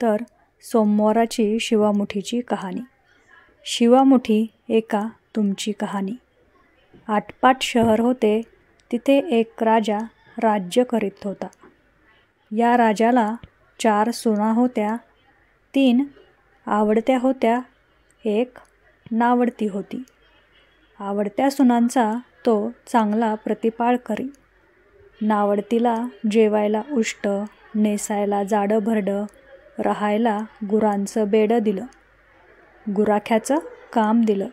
तर सोमवाराची शिवामुठीची कहाणी. शिवामुठी एका तुमची कहाणी. आटपाट शहर होते. तिथे एक राजा राज्य करीत होता. या राजाला 4 सुना होत्या. 3 आवडत्या होत्या, 1 नावडती होती. आवडत्या सुनांचा तो चांगला प्रतिपाळ करी. नावडतीला जेवायला उष्ट, नेसायला जाडं भरडं, राहायला गुरांचं बेडं दिलं. गुराख्याचं काम दिलं.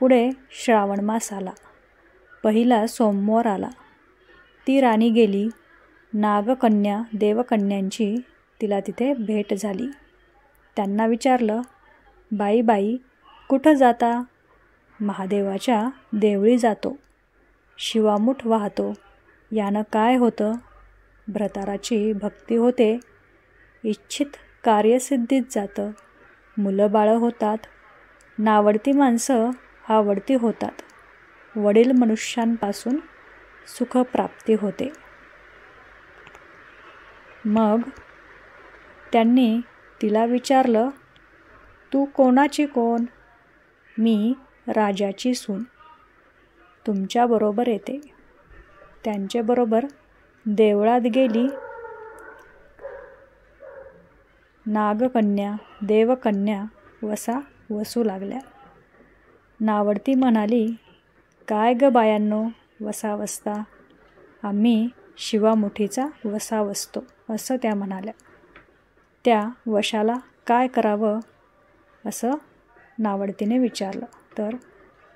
पुढे श्रावण मास आला. पहिला सोमवार आला. ती राणी गेली. नागकन्या देवकन्यांची तिला तिथे भेट झाली. त्यांना विचारलं, बाई बाई कुठं जाता? महादेवाच्या देवळी जातो. शिवामुठ वाहतो. यानं काय होतं? भ्रताराची भक्ती होते. इच्छित कार्यसिद्धीत जातं. मुलं बाळं होतात. नावडती माणसं आवडती होतात. वडील मनुष्यांपासून सुखप्राप्ती होते. मग त्यांनी तिला विचारलं, तू कोणाची कोण? मी राजाची सून. तुमच्याबरोबर येते. त्यांच्याबरोबर देवळात गेली. नागकन्या देवकन्या वसा वसू लागल्या. नावडती म्हणाली, काय ग बायांनो वसा वसता? आम्ही शिवामुठीचा वसा वसतो, असं त्या म्हणाल्या. त्या वशाला काय करावं असं नावडतीने विचारलं. तर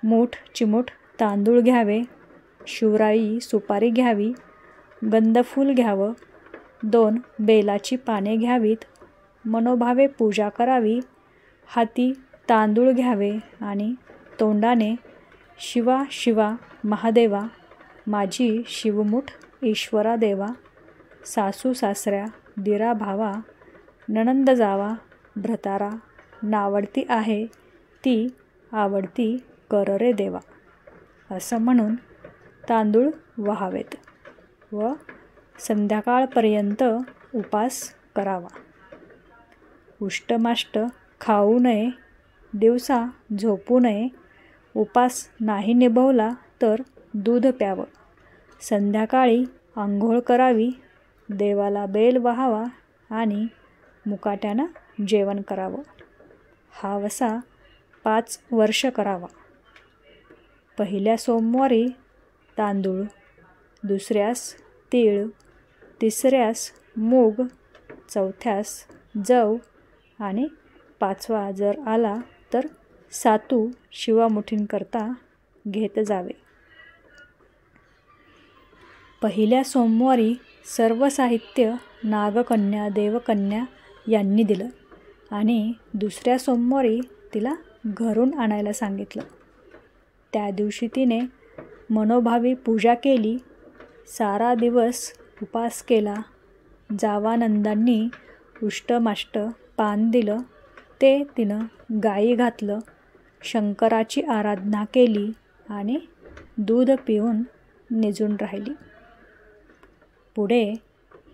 मूठ चिमूठ तांदूळ घ्यावे, शिवराई सुपारी घ्यावी, गंधफूल घ्यावं, 2 बेलाची पाने घ्यावीत, मनोभावे पूजा करावी, हाती तांदूळ घ्यावे आणि तोंडाने शिवा शिवा महादेवा, माझी शिवमुठ ईश्वरा देवा, सासू सासऱ्या, दिरा भावा, नणंद जावा, भ्रतारा, नावडती आहे ती आवडती कर रे देवा, असं म्हणून तांदूळ वहावेत व संध्याकाळपर्यंत उपास करावा. उष्टमाष्ट खाऊ नये, दिवसा झोपू नये, उपास नाही निभवला तर दूध प्यावं, संध्याकाळी आंघोळ करावी, देवाला बेल वहावा आणि मुकाट्यानं जेवण करावं. हा वसा 5 वर्ष करावा. पहिल्या सोमवारी तांदूळ, दुसऱ्यास तीळ, तिसऱ्यास मूग, चौथ्यास जव आणि 5वा जर आला तर सातू शिवामुठींकरता घेत जावे. पहिल्या सोमवारी सर्व साहित्य नागकन्या देवकन्या यांनी दिलं आणि दुसऱ्या सोमवारी तिला घरून आणायला सांगितलं. त्या दिवशी तिने मनोभावी पूजा केली. सारा दिवस उपास केला. जावानंदांनी उष्टमाष्ट पान दिलं, ते तिनं गायी घातलं. शंकराची आराधना केली आणि दूध पिऊन निजून राहिली. पुढे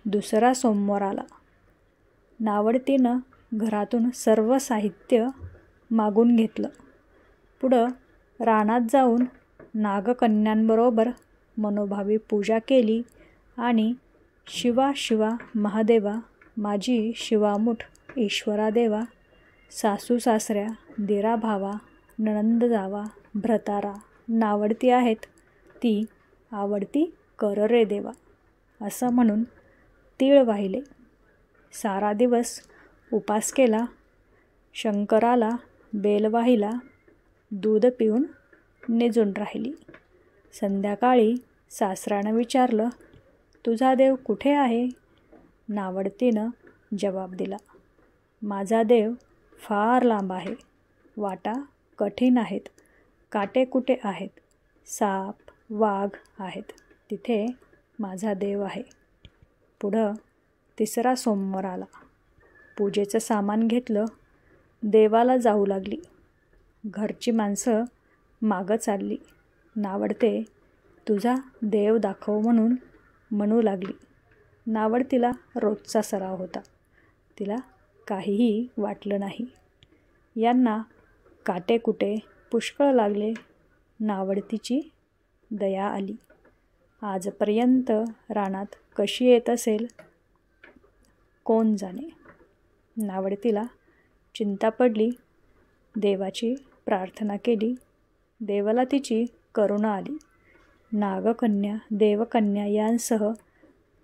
दुसरा सोमवार आला. नावडतीनं घरातून सर्व साहित्य मागून घेतलं. पुढं रानात जाऊन नागकन्यांबरोबर मनोभावी पूजा केली आणि शिवा शिवा महादेवा, माझी शिवामुठ ईश्वरा देवा, सासू सासऱ्या, दिरा भावा, नणंद जावा, भ्रतारा, नावडती आहेत ती आवडती कर रे देवा, असं म्हणून तीळ वाहिले. सारा दिवस उपास केला. शंकराला बेल वाहिला. दूध पिऊन निजून राहिली. संध्याकाळी सासऱ्यानं विचारलं, तुझा देव कुठे आहे? नावडतीनं जबाब दिला, माझा देव फार लांब आहे. वाटा कठीण आहेत, काटेकुटे आहेत, साप वाघ आहेत, तिथे माझा देव आहे. पुढं तिसरा सोमवार आला. पूजेचं सामान घेतलं. देवाला जाऊ लागली. घरची माणसं मागं चालली. नावडते तुझा देव दाखव म्हणून म्हणू लागली. नावडतीला रोजचा सराव होता. तिला काहीही वाटलं नाही. यांना काटेकुटे पुष्कळ लागले. नावडतीची दया आली. आजपर्यंत रानात कशी येत असेल कोण जाणे. नावडतीला चिंता पडली. देवाची प्रार्थना केली. देवाला तिची करुणा आली. नागकन्या, देवकन्या यांसह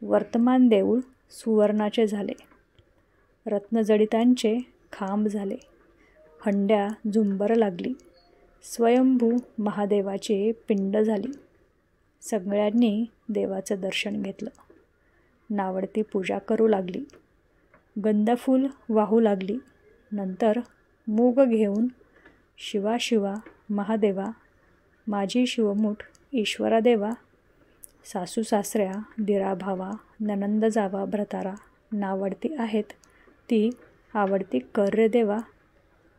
वर्तमान देऊळ सुवर्णाचे झाले. रत्नजडितांचे खांब झाले. हंड्या झुंबर लागली. स्वयंभू महादेवाची पिंड झाली. सगळ्यांनी देवाचं दर्शन घेतलं. नावडती पूजा करू लागली. गंधफूल वाहू लागली. नंतर मूग घेऊन शिवा शिवा महादेवा, माझी शिवमूठ ईश्वरा देवा, सासू सासऱ्या, दिरा भावा, ननंद जावा भ्रतारा नावडती आहेत, ती आवडती कर रे देवा,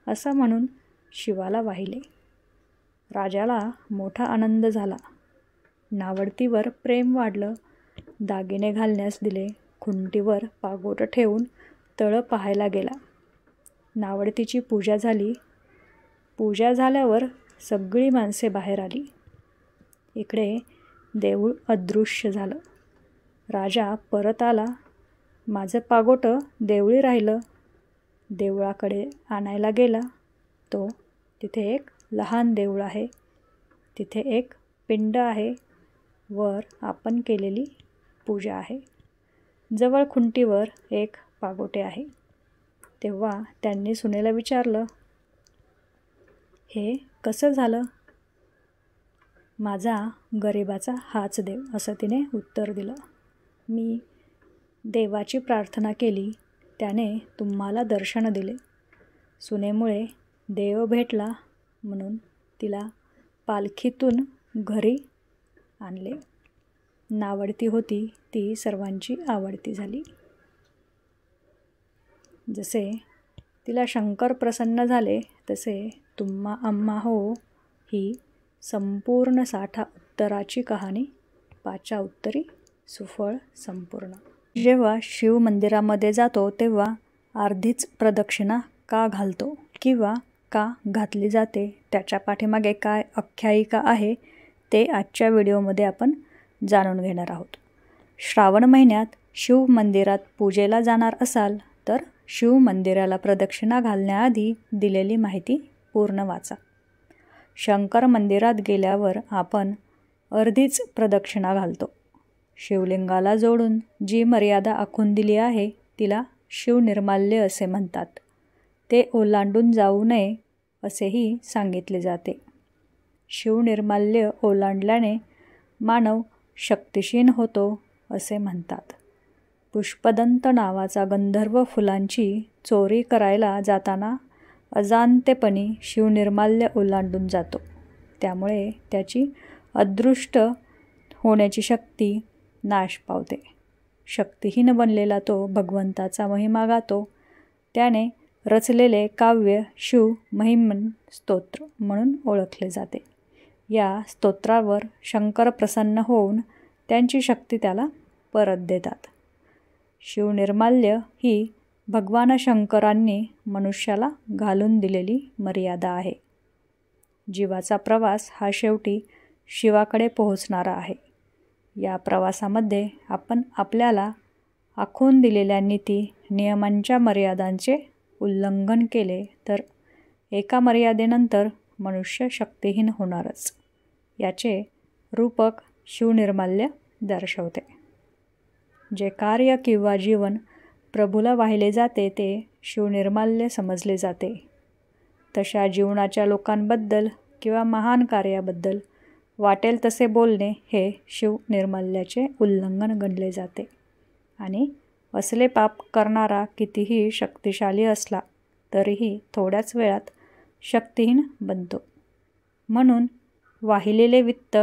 असं म्हणून शिवाला वाहिले. राजाला मोठा आनंद झाला. नावडतीवर प्रेम वाढलं. दागिने घालण्यास दिले. खुंटीवर पागोट ठेवून तळ पाहायला गेला. नावडतीची पूजा झाली. पूजा झाल्यावर सगळी माणसे बाहेर आली. इकडे देऊळ अदृश्य झालं. राजा परत आला. माझं पागोट देवळी राहिलं. देवळाकडे आणायला गेला. तिथे एक लहान देऊळ आहे. तिथे एक पिंड आहे. वर आपण केलेली पूजा आहे. जवळ खुंटीवर एक पागोटे आहे. तेव्हा त्यांनी सुनेला विचारलं, हे कसं झालं? माझा गरिबाचा हाच देव, असं तिने उत्तर दिलं. मी देवाची प्रार्थना केली. त्याने तुम्हाला दर्शन दिले. सुनेमुळे देव भेटला म्हणून तिला पालखीतून घरी आणले. नावडती होती ती सर्वांची आवडती झाली. जसे तिला शंकर प्रसन्न झाले तसे तुम्हा आम्हा हो ही संपूर्ण साठा उत्तराची कहाणी पाचा उत्तरी सुफळ संपूर्ण. जेव्हा शिव मंदिरामध्ये जातो तेव्हा अर्धीच प्रदक्षिणा का घालतो किंवा का घातली जाते, त्याच्या पाठीमागे काय आख्यायिका आहे ते आजच्या व्हिडिओमध्ये आपण जाणून घेणार आहोत. श्रावण महिन्यात शिव मंदिरात पूजेला जाणार असाल तर शिव मंदिराला प्रदक्षिणा घालण्याआधी दिलेली माहिती पूर्ण वाचा. शंकर मंदिरात गेल्यावर आपण अर्धीच प्रदक्षिणा घालतो. शिवलिंगाला जोडून जी मर्यादा आखून दिली आहे तिला शिवनिर्माल्य असे म्हणतात. ते ओलांडून जाऊ नये असेही सांगितले जाते. शिवनिर्माल्य ओलांडल्याने मानव शक्तिहीन होतो असे म्हणतात. पुष्पदंत नावाचा गंधर्व फुलांची चोरी करायला जाताना अजाणतेपणी शिवनिर्माल्य ओलांडून जातो. त्यामुळे त्याची अदृष्ट होण्याची शक्ती नाश पावते. शक्तिहीन बनलेला तो भगवंताचा महिमा गातो. त्याने रचलेले काव्य शिव महिमन स्तोत्र म्हणून ओळखले जाते. या स्तोत्रावर शंकर प्रसन्न होऊन त्यांची शक्ती त्याला परत देतात. शिवनिर्माल्य ही भगवान शंकरांनी मनुष्याला घालून दिलेली मर्यादा आहे. जीवाचा प्रवास हा शेवटी शिवाकडे पोहोचणारा आहे. या प्रवासामध्ये आपण आपल्याला आखून दिलेल्या नीती नियमांच्या मर्यादांचे उल्लंघन केले तर एका मर्यादेनंतर मनुष्य शक्तिहीन होणारच. याचे रूपक शिवनिर्माल्य दर्शवते. जे कार्य किंवा जीवन प्रभूला वाहिले जाते ते शिवनिर्माल्य समजले जाते. तशा जीवनाच्या लोकांबद्दल किंवा महान कार्याबद्दल वाटेल तसे बोलणे हे शिवनिर्माल्याचे उल्लंघन गणले जाते आणि असले पाप करणारा कितीही शक्तिशाली असला तरीही थोड्याच वेळात शक्तिहीन बनतो. म्हणून वाहिलेले वित्त,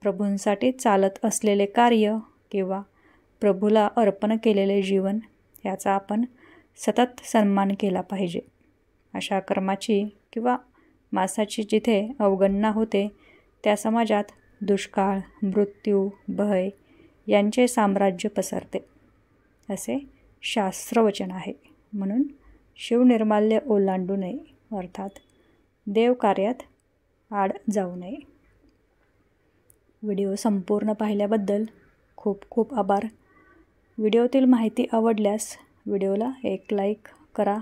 प्रभूंसाठी चालत असलेले कार्य किंवा प्रभूला अर्पण केलेले जीवन याचा आपण सतत सन्मान केला पाहिजे. अशा कर्माची किंवा मासाची जिथे अवगणना होते त्या समाजात दुष्काळ, मृत्यू, भय यांचे साम्राज्य पसरते असे शास्त्रवचन आहे. म्हणून शिवनिर्माल्य ओलांडू नये, अर्थात देवकार्यात आड जाऊ नये. व्हिडिओ संपूर्ण पाहिल्याबद्दल खूप खूप आभार. व्हिडिओतील माहिती आवडल्यास व्हिडिओला एक लाईक करा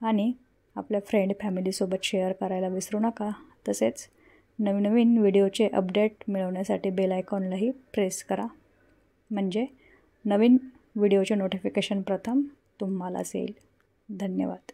आणि आपल्या फ्रेंड फॅमिलीसोबत शेअर करायला विसरू नका. तसेच नवीन व्हिडिओचे अपडेट मिळवण्यासाठी बेल आयकॉनलाही प्रेस करा, म्हणजे नवीन व्हिडिओचे नोटिफिकेशन प्रथम तुम्हालाच येईल. धन्यवाद.